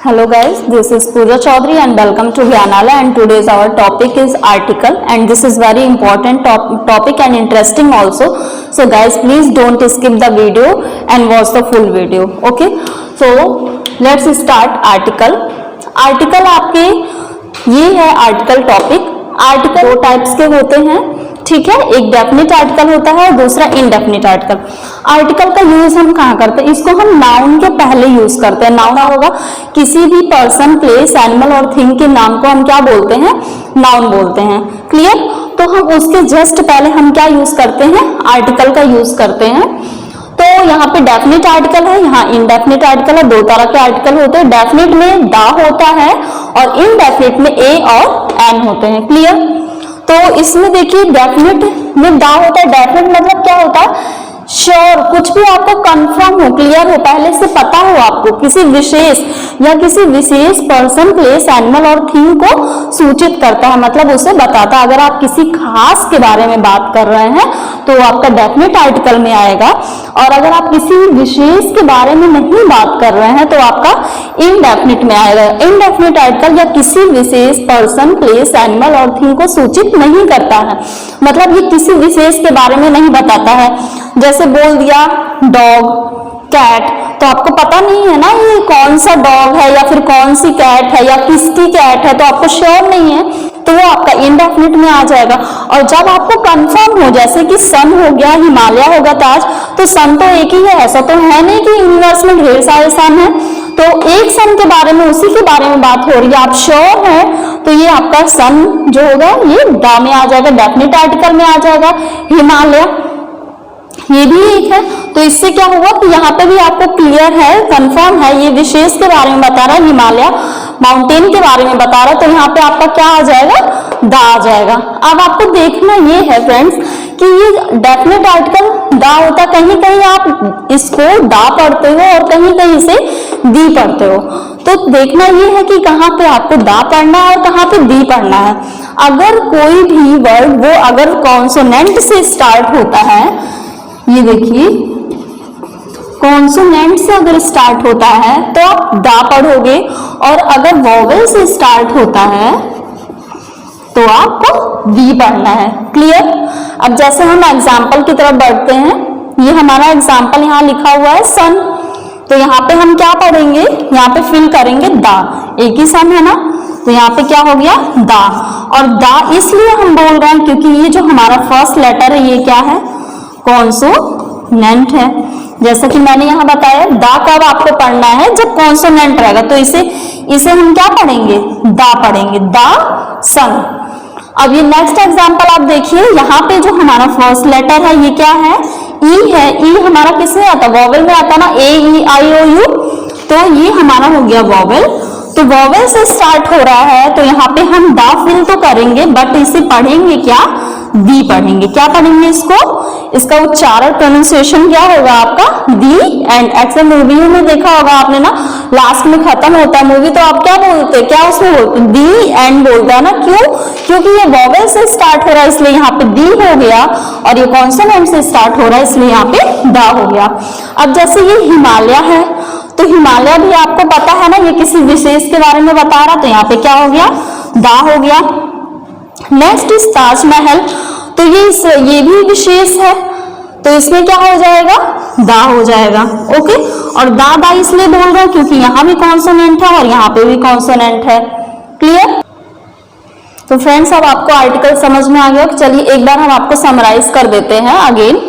Hello guys, this is Pooja Chaudhary and welcome to Gyanala, and today's our topic is article, and this is very important topic and interesting also. So guys, please don't skip the video and watch the full video. Okay, so let's start article. Article आपके ये है article topic. Article दो types के होते हैं, ठीक है। एक डेफिनेट आर्टिकल होता है और दूसरा इनडेफिनेट आर्टिकल। आर्टिकल का यूज हम कहाँ करते हैं? इसको हम नाउन के पहले यूज करते हैं। नाउन होगा किसी भी पर्सन, प्लेस, एनिमल और थिंग के नाम को हम क्या बोलते हैं? नाउन बोलते हैं। क्लियर? तो हम उसके जस्ट पहले हम क्या यूज करते हैं? आर्टिकल का यूज करते हैं। तो यहाँ पे डेफिनेट आर्टिकल है, यहाँ इनडेफिनेट आर्टिकल है। दो तरह के आर्टिकल होते हैं। डेफिनेट में दा होता है और इनडेफिनेट में ए और एन होते हैं। क्लियर? तो इसमें देखिए डेफिनेट में दा होता है। डेफिनेट मतलब क्या होता है? श्योर, कुछ भी आपको कंफर्म हो, क्लियर हो, पहले से पता हो आपको, किसी विशेष या किसी विशेष पर्सन, प्लेस, एनिमल और थिंग को सूचित करता है, मतलब उसे बताता है। अगर आप किसी खास के बारे में बात कर रहे हैं तो आपका डेफिनेट आर्टिकल में आएगा, और अगर आप किसी विशेष के बारे में नहीं बात कर रहे हैं तो आपका इनडेफिनेट में आएगा। इनडेफिनेट आर्टिकल या किसी विशेष पर्सन, प्लेस, एनिमल और थिंग को सूचित नहीं करता है, मतलब ये किसी विशेष के बारे में नहीं बताता है। जैसे बोल दिया डॉग, कैट, तो आपको पता नहीं है ना ये कौन सा डॉग है या फिर कौन सी कैट है या किसकी कैट है, तो आपको श्योर नहीं है, तो वो आपका इनडेफिनेट में आ जाएगा। और जब आपको कंफर्म हो, जैसे कि सन हो गया, हिमालय होगा, ताज, तो सन तो एक ही है, ऐसा तो है नहीं कि यूनिवर्स में ढेर सारे सन हैं। तो एक सन के बारे में, उसी के बारे में बात हो रही है, आप श्योर हैं, तो ये आपका सन जो होगा ये दा में आ जाएगा, डेफिनेट आर्टिकल में आ जाएगा। हिमालय ये भी एक है, तो इससे क्या हुआ कि यहाँ पे भी आपको क्लियर है, कंफर्म है, ये विशेष के बारे में बता रहा है, हिमालय माउंटेन के बारे में बता रहा है, तो यहाँ पे आपका क्या आ जाएगा? दा आ जाएगा। अब आपको देखना ये है फ्रेंड्स कि ये डेफिनेट आर्टिकल दा होता है। कहीं कहीं आप इसको दा पढ़ते हो और कहीं कहीं से दी पढ़ते हो, तो देखना ये है कि कहाँ पे आपको दा पढ़ना है और कहाँ पे दी पढ़ना है। अगर कोई भी वर्ड वो अगर कॉन्सोनेंट से स्टार्ट होता है, ये देखिए कॉन्सोनेंट से अगर स्टार्ट होता है तो आप दा पढ़ोगे, और अगर वॉवेल से स्टार्ट होता है तो आपको दी पढ़ना है। क्लियर? अब जैसे हम एग्जाम्पल की तरफ बढ़ते हैं, ये हमारा एग्जाम्पल यहाँ लिखा हुआ है सन, तो यहाँ पे हम क्या पढ़ेंगे? यहाँ पे फिल करेंगे दा, एक ही सन है ना, तो यहाँ पे क्या हो गया? दा। और दा इसलिए हम बोल रहे हैं क्योंकि ये जो हमारा फर्स्ट लेटर है ये क्या है? कॉन्सोनेंट है। जैसा कि मैंने यहाँ बताया, दा कब आपको पढ़ना है? जब कॉन्सोनेंट रहेगा, तो इसे हम क्या पढ़ेंगे? दा पढ़ेंगे, दा सन। अब ये नेक्स्ट एग्जांपल आप देखिए, यहाँ पे जो हमारा फर्स्ट लेटर है ये क्या है? ई है। ई हमारा किसमें आता है? वॉवेल में आता ना, ए ई आई ओ यू, तो ये हमारा हो गया वॉवेल। तो वॉवेल से स्टार्ट हो रहा है, तो यहाँ पे हम दा फिल तो करेंगे, बट इसे पढ़ेंगे क्या? दी पढ़ेंगे। क्या पढ़ेंगे इसको? इसका उच्चारण, प्रोनाउंसिएशन क्या होगा आपका? दी एंड। एक्चुअल मूवियों में देखा होगा आपने ना, लास्ट में खत्म होता है मूवी तो आप क्या बोलते हैं? क्या उसमें बोलते? दी एंड बोलता है ना। क्यों? क्योंकि ये वॉवेल से स्टार्ट हो रहा है इसलिए यहाँ पे दी हो गया, और ये कॉन्सोनेंट से स्टार्ट हो रहा है इसलिए यहाँ पे दा हो गया। अब जैसे ये हिमालय है, तो हिमालय भी आपको पता है ना, ये किसी विशेष के बारे में बता रहा, तो यहाँ पे क्या हो गया? दा हो गया। नेक्स्ट इज ताजमहल, तो ये भी विशेष है, तो इसमें क्या हो जाएगा? दा हो जाएगा। ओके, और दा इसलिए बोल रहा हूं क्योंकि यहाँ भी कॉन्सोनेंट है और यहाँ पे भी कॉन्सोनेंट है। क्लियर? तो फ्रेंड्स, अब आपको आर्टिकल समझ में आ गया। चलिए एक बार हम आपको समराइज कर देते हैं अगेन।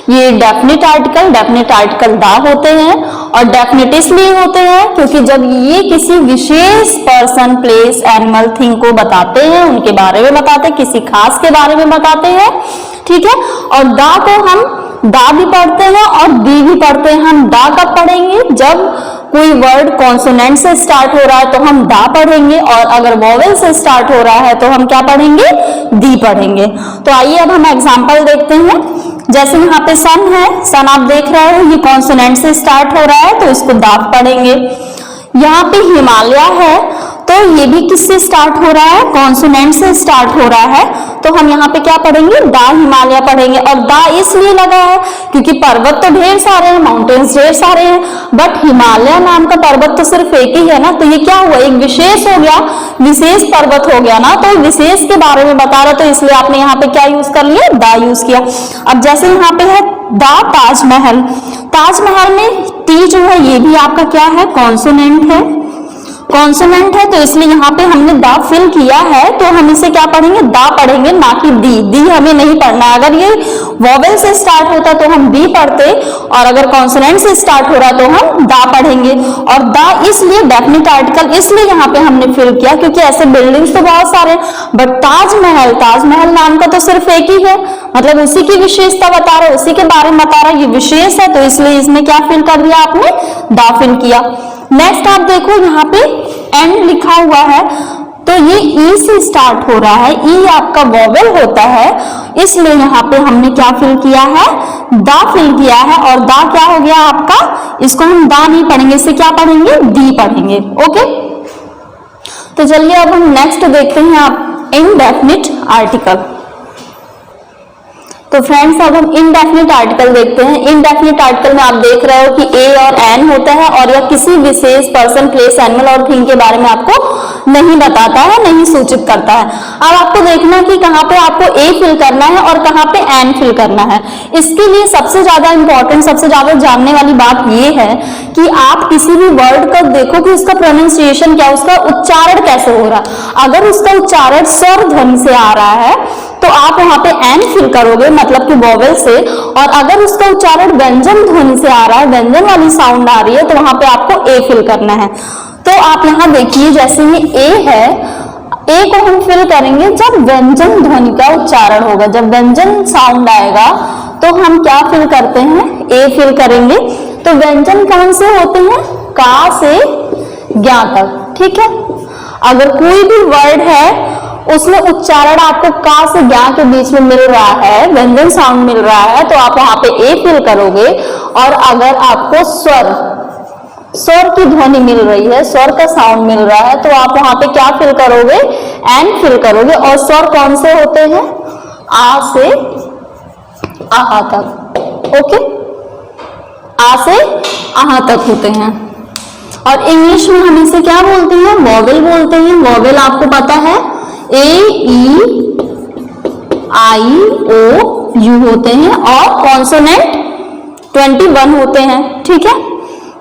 ये डेफिनेट आर्टिकल दा होते हैं, और डेफिनेट इसलिए होते हैं क्योंकि जब ये किसी विशेष पर्सन, प्लेस, एनिमल, थिंग को बताते हैं, उनके बारे में बताते हैं, किसी खास के बारे में बताते हैं, ठीक है। और दा को हम दा भी पढ़ते हैं और दी भी पढ़ते हैं। हम दा कब पढ़ेंगे? जब कोई वर्ड कॉन्सोनेंट से स्टार्ट हो रहा है तो हम दा पढ़ेंगे, और अगर वॉवेल से स्टार्ट हो रहा है तो हम क्या पढ़ेंगे? दी पढ़ेंगे। तो आइए अब हम एग्जांपल देखते हैं। जैसे यहाँ पे सन है, सन आप देख रहे हो, ये कॉन्सोनेंट से स्टार्ट हो रहा है तो इसको दा पढ़ेंगे। यहाँ पे हिमालय है, तो ये भी किससे स्टार्ट हो रहा है? कॉन्सोनेंट से स्टार्ट हो रहा है, तो हम यहाँ पे क्या पढ़ेंगे, द हिमालय पढ़ेंगे। और द इसलिए लगा है क्योंकि पर्वत तो ढेर सारे हैं, माउंटेन्स ढेर सारे हैं, बट हिमालय नाम का पर्वत तो सिर्फ एक ही है ना, तो ये क्या हुआ, एक विशेष हो गया, विशेष पर्वत हो गया ना, तो विशेष के बारे में बता रहा, तो इसलिए आपने यहाँ पे क्या यूज कर लिया, द यूज किया। अब जैसे यहाँ पे है द ताजमहल, ताजमहल में टी जो है ये भी आपका क्या है, कॉन्सोनेंट है, कॉन्सोनेंट है, तो इसलिए यहाँ पे हमने द फिल किया है, तो हम इसे क्या पढ़ेंगे, द पढ़ेंगे, ना कि दी। दी हमें नहीं पढ़ना है। अगर ये वॉवेल से स्टार्ट होता तो हम दी पढ़ते, और अगर कॉन्सोनेंट से स्टार्ट हो रहा तो हम द पढ़ेंगे। और द इसलिए डेफिनेट आर्टिकल इसलिए यहाँ पे हमने फिल किया क्योंकि ऐसे बिल्डिंग्स तो बहुत सारे, बट ताजमहल, ताजमहल नाम का तो सिर्फ एक ही है, मतलब उसी की विशेषता बता रहा है, उसी के बारे में बता रहा है, ये विशेष है, तो इसलिए इसमें क्या फिल कर दिया आपने, द फिल किया। नेक्स्ट आप देखो यहाँ पे एंड लिखा हुआ है, तो ये ई से स्टार्ट हो रहा है, ई आपका वॉवेल होता है, इसलिए यहाँ पे हमने क्या फिल किया है, द फिल किया है। और द क्या हो गया आपका, इसको हम द नहीं पढ़ेंगे, इसे क्या पढ़ेंगे, दी पढ़ेंगे। ओके, तो चलिए अब हम नेक्स्ट देखते हैं आप इनडेफिनिट आर्टिकल। तो फ्रेंड्स अब हम इनडेफिनिट आर्टिकल देखते हैं। इनडेफिनिट आर्टिकल में आप देख रहे हो कि ए और एन होता है, और यह किसी विशेष पर्सन, प्लेस, एनिमल और थिंग के बारे में आपको नहीं बताता है, नहीं सूचित करता है। अब आपको देखना कि कहाँ पे आपको ए फिल करना है और कहाँ पे एन फिल करना है। इसके लिए सबसे ज्यादा इंपॉर्टेंट, सबसे ज्यादा जानने वाली बात ये है कि आप किसी भी वर्ड का देखो कि उसका प्रोनाउंसिएशन क्या, उसका उच्चारण कैसे हो रहा। अगर उसका उच्चारण स्वर ध्वनि से आ रहा है तो आप वहां पे एन फिल करोगे, मतलब कि वॉवेल से, और अगर उसका उच्चारण व्यंजन ध्वनि से आ रहा है, व्यंजन वाली साउंड आ रही है, तो वहां पे आपको ए फिल करना है। तो आप यहाँ देखिए, जैसे ये ए है, ए को हम फिल करेंगे जब व्यंजन ध्वनि का उच्चारण होगा, जब व्यंजन साउंड आएगा तो हम क्या फिल करते हैं, ए फिल करेंगे। तो व्यंजन कौन से होते हैं, का से ज्ञा तक, ठीक है। अगर कोई भी वर्ड है उसमें उच्चारण आपको का से ज्ञा के बीच में मिल रहा है, व्यंजन साउंड मिल रहा है, तो आप वहां पे ए फिल करोगे। और अगर आपको स्वर की ध्वनि मिल रही है, स्वर का साउंड मिल रहा है, तो आप वहां पे क्या फिल करोगे, एन फिल करोगे। और स्वर कौन से होते हैं, आ से आहा तक, ओके, आ से आहा तक होते हैं। और इंग्लिश में हम इसे क्या बोलते हैं, वॉवेल बोलते हैं। वॉवेल आपको पता है ए, ई, आई, ओ, यू होते हैं, और कॉन्सोनेंट 21 होते हैं, ठीक है।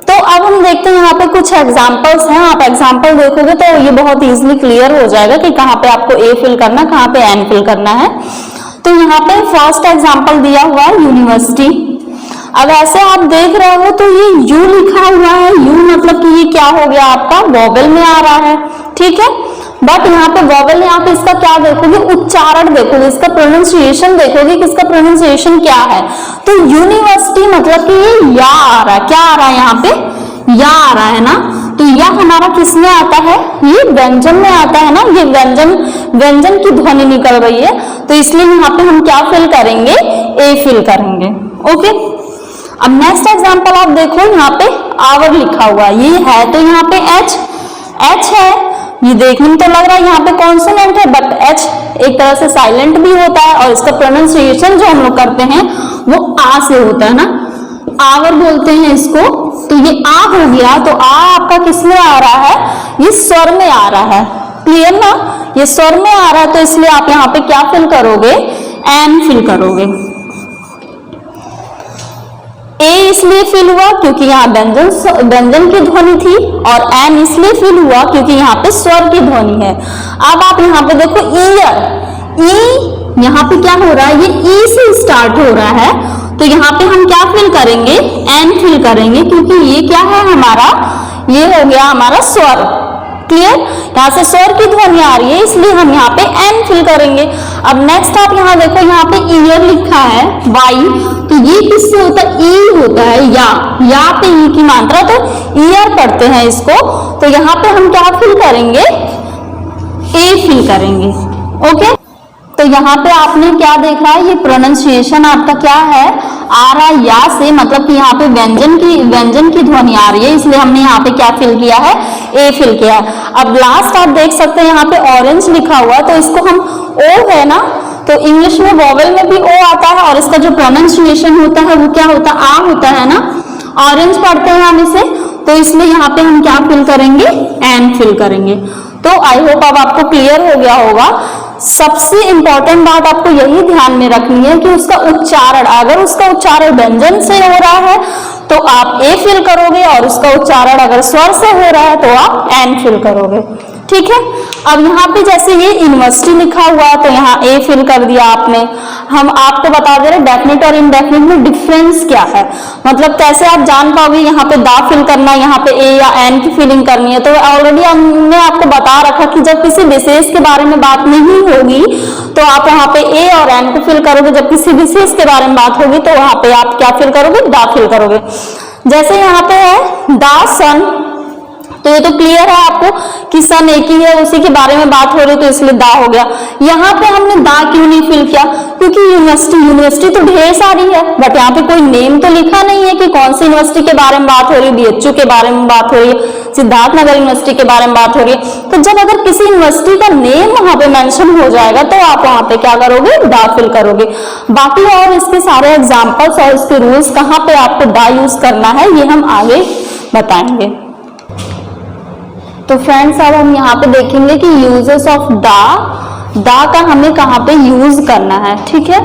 तो अब हम देखते हैं यहाँ पे कुछ एग्जांपल्स हैं। आप एग्जांपल देखोगे तो ये बहुत इजीली क्लियर हो जाएगा कि कहाँ पे आपको ए फिल करना, कहाँ पे एन फिल करना है। तो यहाँ पे फर्स्ट एग्जांपल दिया हुआ है यूनिवर्सिटी। अब ऐसे आप देख रहे हो तो ये यू लिखा हुआ है, यू मतलब कि ये क्या हो गया आपका, वॉवेल में आ रहा है, ठीक है। बट यहाँ पे वॉवेल, यहाँ पे इसका क्या देखोगे, उच्चारण देखोगे, इसका प्रोनाउंसिएशन देखोगे कि इसका प्रोनाउंसिएशन क्या है। तो यूनिवर्सिटी मतलब कि ये या आ रहा है, क्या आ रहा है यहाँ पे, या आ रहा है ना। तो या हमारा किस में आता है, ये व्यंजन में आता है ना, ये व्यंजन की ध्वनि निकल रही है, तो इसलिए यहाँ पे हम क्या फिल करेंगे, ए फिल करेंगे, ओके। अब नेक्स्ट एग्जांपल आप देखो, यहाँ पे आवर लिखा हुआ ये है, तो यहाँ पे एच है, ये देखने में तो लग रहा है यहाँ पे कॉन्सोनेंट है, बट एच एक तरह से साइलेंट भी होता है, और इसका प्रोनाउंसिएशन जो हम लोग करते हैं वो आ से होता है ना, आवर बोलते हैं इसको। तो ये आ हो गया, तो आ आपका किस में आ रहा है, ये स्वर में आ रहा है, क्लियर ना, ये स्वर में आ रहा है, तो इसलिए आप यहाँ पे क्या फिल करोगे, एन फिल करोगे। ए इसलिए फिल हुआ क्योंकि यहाँ व्यंजन की ध्वनि थी, और एन इसलिए फिल हुआ क्योंकि यहाँ पे स्वर की ध्वनि है। अब आप यहाँ पे देखो ईयर, ई यहाँ पे क्या हो रहा है, ये ई से स्टार्ट हो रहा है, तो यहाँ पे हम क्या फिल करेंगे, एन फिल करेंगे, क्योंकि ये क्या है हमारा, ये हो गया हमारा स्वर, क्लियर। यहाँ से स्वर की ध्वनि आ रही है, इसलिए हम यहाँ पे एन फिल करेंगे। अब नेक्स्ट आप यहाँ देखो, यहाँ पे ईयर लिखा है वाई, तो ये किससे होता है, ई होता है, या पे ई की मात्रा, तो ईयर पढ़ते हैं इसको, तो यहाँ पे हम क्या फिल करेंगे, ए फिल करेंगे, ओके। तो यहाँ पे आपने क्या देखा है, ये प्रोनाउंसिएशन आपका क्या है, आ रहा है या से, मतलब कि यहाँ पे व्यंजन की ध्वनि आ रही है, इसलिए हमने यहाँ पे क्या फिल किया है, ए फिल किया है। अब लास्ट आप देख सकते हैं यहाँ पे ऑरेंज लिखा हुआ, तो इसको हम ओ है ना, तो इंग्लिश में वोवेल में भी ओ आता है और इसका जो प्रोनाउंसिएशन होता है वो क्या होता है, आ होता है ना, ऑरेंज पढ़ते हैं हम इसे, तो इसलिए यहाँ पे हम क्या फिल करेंगे, एन फिल करेंगे। तो आई होप अब आपको क्लियर हो गया होगा। सबसे इंपॉर्टेंट बात आपको यही ध्यान में रखनी है कि उसका उच्चारण, अगर उसका उच्चारण व्यंजन से हो रहा है तो आप ए फिल करोगे और उसका उच्चारण अगर स्वर से हो रहा है तो आप एन फिल करोगे, ठीक है। अब यहाँ पे जैसे ये यूनिवर्सिटी लिखा हुआ है तो यहाँ ए फिल कर दिया आपने। हम आपको बता दे रहे डेफिनेट और इनडेफिनेट में डिफरेंस क्या है, मतलब कैसे आप जान पाओगे यहाँ पे दा फिल करना है, यहाँ पे ए या एन की फिलिंग करनी है। तो ऑलरेडी हमने आपको बता रखा कि जब किसी विशेष के बारे में बात नहीं होगी तो आप वहाँ पे ए और एन को फिल करोगे, जब किसी विशेष के बारे में बात होगी तो वहाँ पे आप क्या फिल करोगे, दा फिल करोगे। जैसे यहाँ पे है दा सन, तो ये तो क्लियर है आपको कि सन एक ही है, उसी के बारे में बात हो रही है तो इसलिए दा हो गया। यहाँ पे हमने दा क्यों नहीं फिल किया, क्योंकि यूनिवर्सिटी तो ढेर सारी है, बट यहाँ पे कोई नेम तो लिखा नहीं है कि कौन सी यूनिवर्सिटी के बारे में बात हो रही है, बीएचयू के बारे में बात हो रही है, सिद्धार्थनगर यूनिवर्सिटी के बारे में बात हो रही है। तो जब अगर किसी यूनिवर्सिटी का नेम वहां पे मेंशन हो जाएगा तो आप वहां पे क्या करोगे, दा फिल करोगे। बाकी और इसके सारे एग्जाम्पल्स और इसके रूल्स कहाँ पे आपको दा यूज करना है ये हम आगे बताएंगे। तो फ्रेंड्स अब हम यहाँ पे देखेंगे कि यूजेस ऑफ दा का हमें कहाँ पे यूज करना है, ठीक है।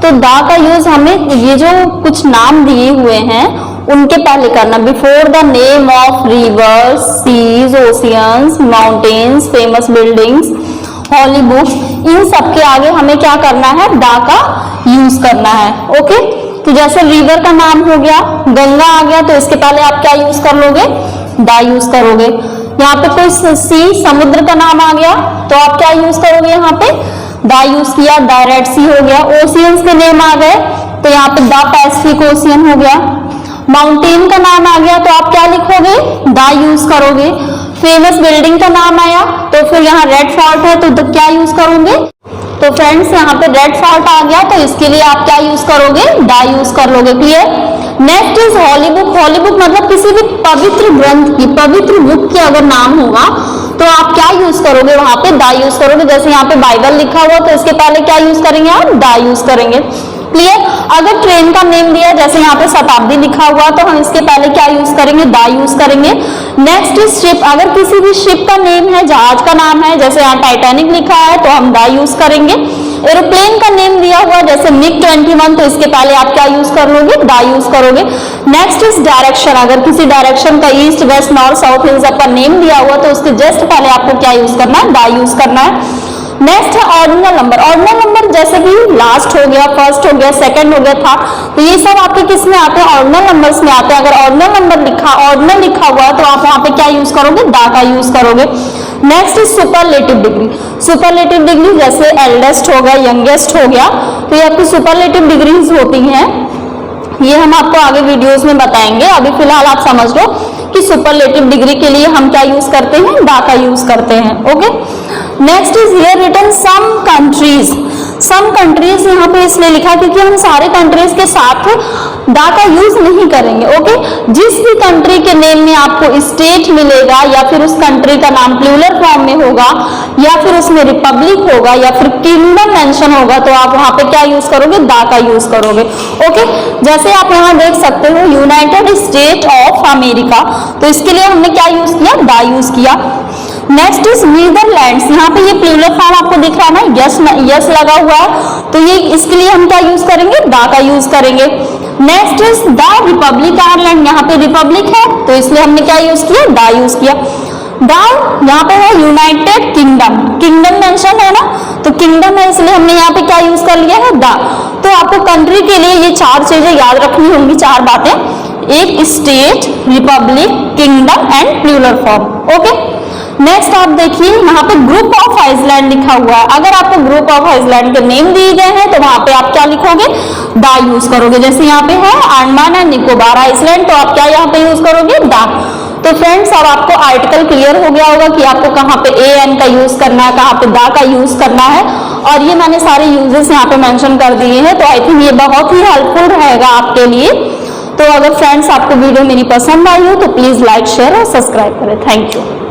तो दा का यूज हमें ये जो कुछ नाम दिए हुए हैं उनके पहले करना, before the name of rivers, seas, oceans, mountains, famous buildings, holy books, इन सब के आगे हमें क्या करना है, दा का यूज करना है, ओके। तो जैसे रिवर का नाम हो गया, गंगा आ गया, तो इसके पहले आप क्या यूज कर लोगे, दा यूज करोगे। यहाँ पे कोई सी, समुद्र का नाम आ गया तो आप क्या यूज करोगे, यहाँ पे दा यूज किया, द रेड सी हो गया। ओशियंस के नेम आ गए तो यहाँ पे द पैसिफिक ओशियन हो गया। माउंटेन का नाम आ गया तो आप क्या लिखोगे, दा यूज करोगे। फेमस बिल्डिंग का नाम आया तो फिर यहाँ रेड फोर्ट है तो क्या यूज करोगे, तो फ्रेंड्स यहाँ पे रेड फोर्ट आ गया तो इसके लिए आप क्या यूज करोगे, दा यूज कर लोगे, clear. Next is holy book. Holy book मतलब किसी भी पवित्र ग्रंथ की, पवित्र बुक की अगर नाम होगा तो आप क्या यूज करोगे, वहां पे दा यूज करोगे। जैसे यहाँ पे बाइबल लिखा हुआ तो इसके पहले क्या यूज करेंगे, आप दा यूज करेंगे, क्लियर। अगर ट्रेन का नेम दिया, जैसे यहाँ पे शताब्दी लिखा हुआ तो हम इसके पहले क्या यूज करेंगे, दा यूज करेंगे। Next is ship. अगर किसी भी शिप का नेम है, जहाज का नाम है, जैसे यहाँ टाइटैनिक लिखा है तो हम दा यूज करेंगे। एरोप्लेन का नेम दिया हुआ जैसे मिग 21 तो इसके पहले आप क्या यूज कर लोगे, दा यूज करोगे। Next is direction. अगर किसी डायरेक्शन का ईस्ट, वेस्ट, नॉर्थ, साउथ इन सब का नेम दिया हुआ तो उसके जस्ट पहले आपको क्या यूज करना है, दा यूज करना है। नेक्स्ट है ऑर्डिनल नंबर। ऑर्डिनल नंबर जैसे कि लास्ट हो गया, फर्स्ट हो गया, सेकंड हो गया था, तो ये सब आपके किस में आते हैं, ऑर्डिनल नंबर्स में आते हैं। अगर ऑर्डिनल नंबर ऑर्डिनल लिखा हुआ है तो आप वहां पे क्या यूज करोगे, दा का यूज करोगे। Next is superlative degree. Superlative degree जैसे एल्डेस्ट हो गया, यंगेस्ट हो गया, तो ये आपकी सुपरलेटिव डिग्रीज होती हैं। ये हम आपको आगे वीडियोस में बताएंगे, अभी फिलहाल आप समझ लो कि सुपरलेटिव डिग्री के लिए हम क्या यूज करते हैं, दा का यूज करते हैं, okay. Next is here written some countries. Some countries यहाँ पे इसलिए लिखा क्योंकि हम सारे कंट्रीज के साथ दा का यूज नहीं करेंगे, ओके। जिस भी कंट्री के नेम में आपको स्टेट मिलेगा या फिर उस कंट्री का नाम प्लूरल फॉर्म में होगा या फिर उसमें रिपब्लिक होगा या फिर किंगडम मेंशन होगा तो आप वहां पे क्या यूज करोगे, दा का यूज करोगे, ओके। जैसे आप यहाँ देख सकते हो यूनाइटेड स्टेट ऑफ अमेरिका, तो इसके लिए हमने क्या यूज किया, दा यूज किया। Next is Netherlands. यहाँ पे ये प्लूरल फॉर्म आपको दिख रहा है ना, यस लगा हुआ है, तो ये इसके लिए हम क्या यूज करेंगे, दा का यूज करेंगे। Next is the Republic Ireland. यहाँ पे रिपब्लिक है तो इसलिए हमने क्या यूज किया, दा यूज किया। दा यहाँ पे है यूनाइटेड किंगडम, किंगडम मेंशन है ना, तो किंगडम है इसलिए हमने यहाँ पे क्या यूज कर लिया है, दा। तो आपको कंट्री के लिए ये चार चीजें याद रखनी होंगी, चार बातें, एक state, republic, kingdom and plural form, okay. Next आप देखिए यहाँ पे ग्रुप ऑफ आइसलैंड लिखा हुआ है। अगर आपको ग्रुप ऑफ आइसलैंड के नेम दिए गए हैं तो वहां पे आप क्या लिखोगे, दा यूज करोगे। जैसे यहाँ पे है अंडमान एंड निकोबार आइसलैंड, तो आप क्या यहाँ पे यूज करोगे, दा। तो फ्रेंड्स अब आपको आर्टिकल क्लियर हो गया होगा कि आपको कहाँ पे ए एन का यूज करना है, कहाँ पे दा का यूज करना है, और ये मैंने सारे यूजेस यहाँ पे मेंशन कर दिए हैं। तो आई थिंक ये बहुत ही हेल्पफुल रहेगा आपके लिए। तो अगर फ्रेंड्स आपको वीडियो मेरी पसंद आई हो तो प्लीज लाइक, शेयर और सब्सक्राइब करें। Thank you.